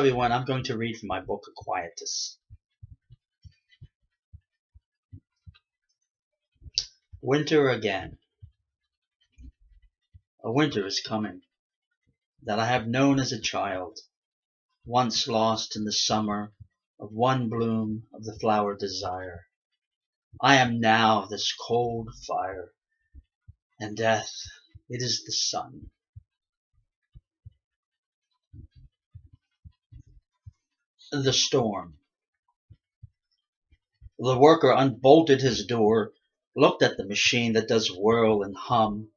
Everyone, I'm going to read from my book Adquietus. Winter again. A winter is coming that I have known as a child, once lost in the summer of one bloom of the flower desire. I am now this cold fire, and death, it is the sun. The storm. The worker unbolted his door, looked at the machine that does whirl and hum,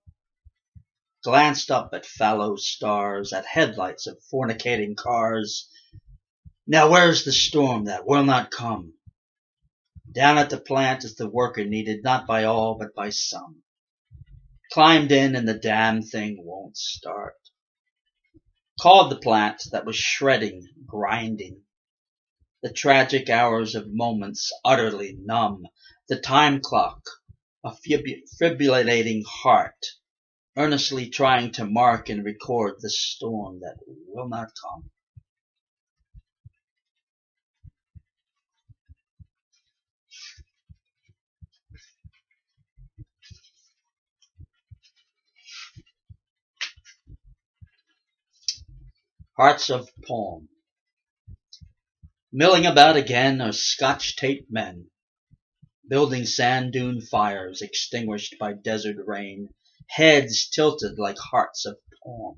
glanced up at fallow stars, at headlights of fornicating cars. Now where's the storm that will not come? Down at the plant is the worker needed, not by all, but by some. Climbed in and the damn thing won't start. Called the plant that was shredding, grinding. The tragic hours of moments utterly numb. The time clock, a fibrillating heart, earnestly trying to mark and record the storm that will not come. Hearts of Palm. Milling about again are Scotch-tape men, building sand dune fires extinguished by desert rain, heads tilted like hearts of palm.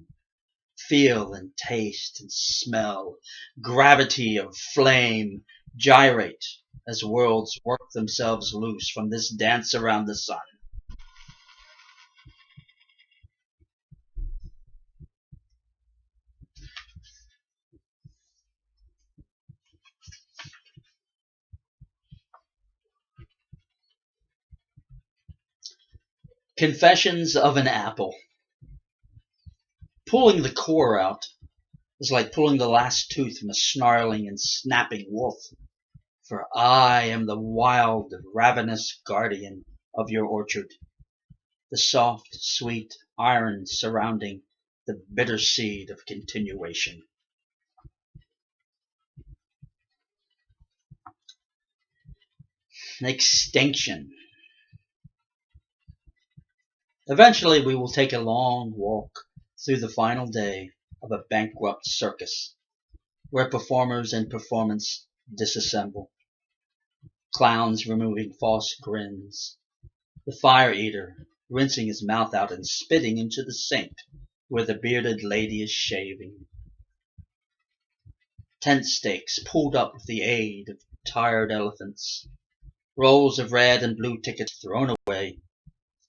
Feel and taste and smell, gravity of flame, gyrate as worlds work themselves loose from this dance around the sun. Confessions of an Apple. Pulling the core out is like pulling the last tooth from a snarling and snapping wolf, for I am the wild, ravenous guardian of your orchard, the soft, sweet iron surrounding the bitter seed of continuation. Extinction. Eventually we will take a long walk through the final day of a bankrupt circus, where performers and performance disassemble, clowns removing false grins, the fire eater rinsing his mouth out and spitting into the sink where the bearded lady is shaving, tent stakes pulled up with the aid of tired elephants, rolls of red and blue tickets thrown away,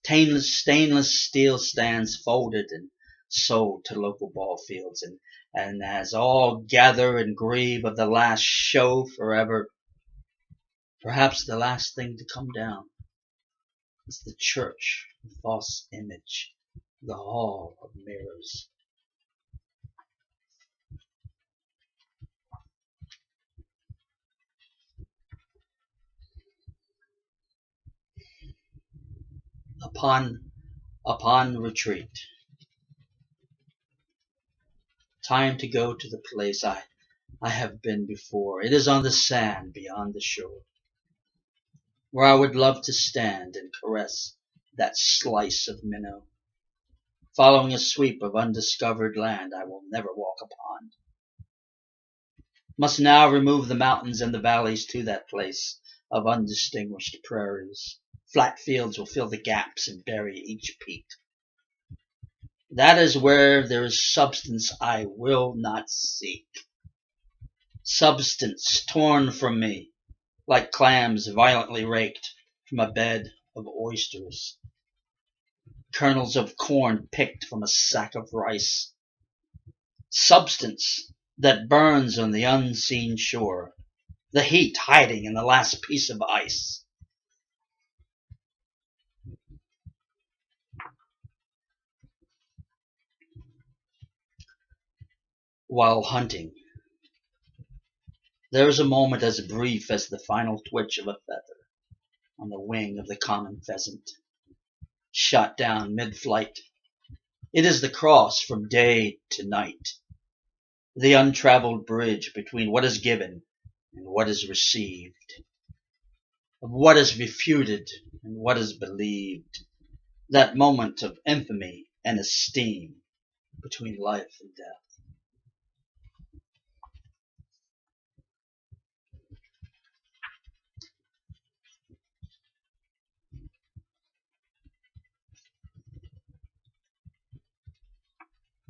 stainless steel stands folded and sold to local ball fields, and as all gather and grieve of the last show forever, perhaps the last thing to come down is the church of false image, the hall of mirrors. Upon retreat. Time to go to the place I have been before. It is on the sand beyond the shore, where I would love to stand and caress that slice of minnow, following a sweep of undiscovered land I will never walk upon. Must now remove the mountains and the valleys to that place of undistinguished prairies. Flat fields will fill the gaps and bury each peak. That is where there is substance I will not seek. Substance torn from me, like clams violently raked from a bed of oysters. Kernels of corn picked from a sack of rice. Substance that burns on the unseen shore, the heat hiding in the last piece of ice. While hunting, there is a moment as brief as the final twitch of a feather on the wing of the common pheasant, shot down mid-flight. It is the cross from day to night. the untraveled bridge between what is given and what is received, of what is refuted and what is believed, that moment of infamy and esteem between life and death.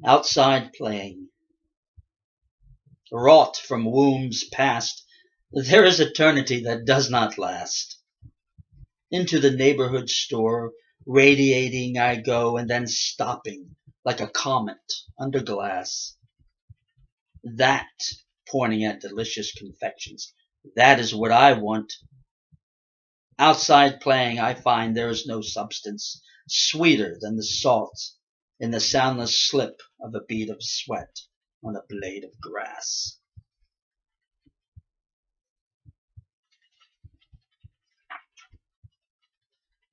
Outside playing, wrought from wombs past, there is eternity that does not last. Into the neighborhood store, radiating I go, and then stopping like a comet under glass. That, pointing at delicious confections, that is what I want. Outside playing, I find there is no substance sweeter than the salt in the soundless slip of a bead of sweat on a blade of grass.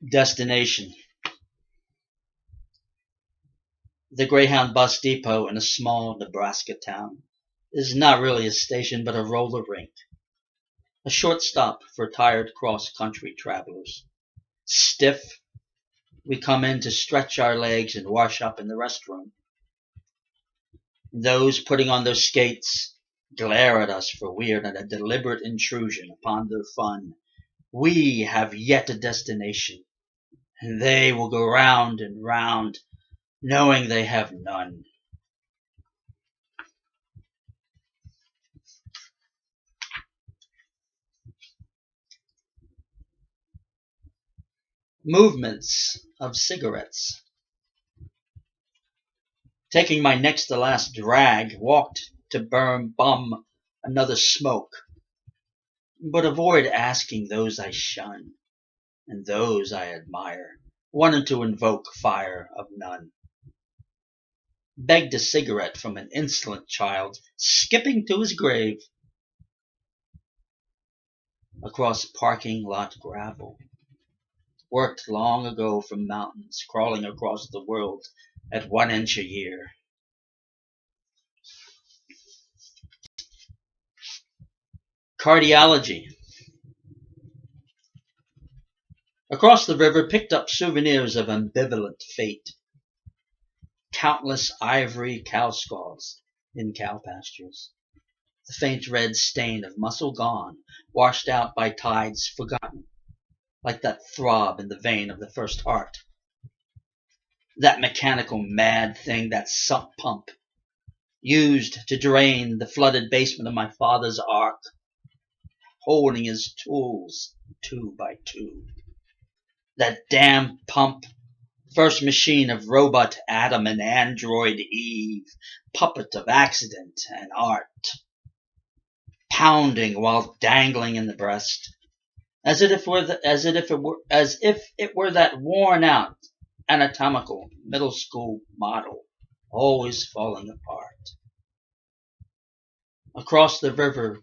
Destination: the Greyhound bus depot in a small Nebraska town is not really a station but a roller rink, a short stop for tired cross-country travelers. Stiff, we come in to stretch our legs and wash up in the restroom. Those putting on their skates glare at us for weird and a deliberate intrusion upon their fun. We have yet a destination, and they will go round and round, knowing they have none. Movements of cigarettes. Taking my next to last drag, walked to bum another smoke, but avoid asking those I shun, and those I admire, wanting to invoke fire of none. Begged a cigarette from an insolent child, skipping to his grave. Across parking lot gravel. Worked long ago from mountains, crawling across the world at 1 inch a year. Cardiology. Across the river, picked up souvenirs of ambivalent fate. Countless ivory cow skulls in cow pastures. The faint red stain of muscle gone, washed out by tides forgotten, like that throb in the vein of the first heart. That mechanical mad thing, that sump pump, used to drain the flooded basement of my father's ark, holding his tools 2 by 2. That damn pump, first machine of robot Adam and android Eve, puppet of accident and art, pounding while dangling in the breast, as if it were that worn out anatomical middle school model, always falling apart. Across the river,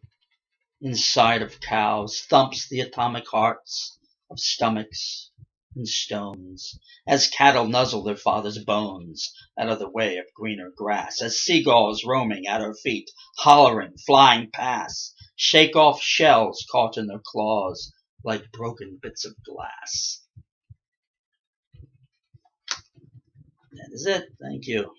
inside of cows, thumps the atomic hearts of stomachs and stones, as cattle nuzzle their father's bones out of the way of greener grass, as seagulls roaming at our feet, hollering, flying past, shake off shells caught in their claws like broken bits of glass. That is it. Thank you.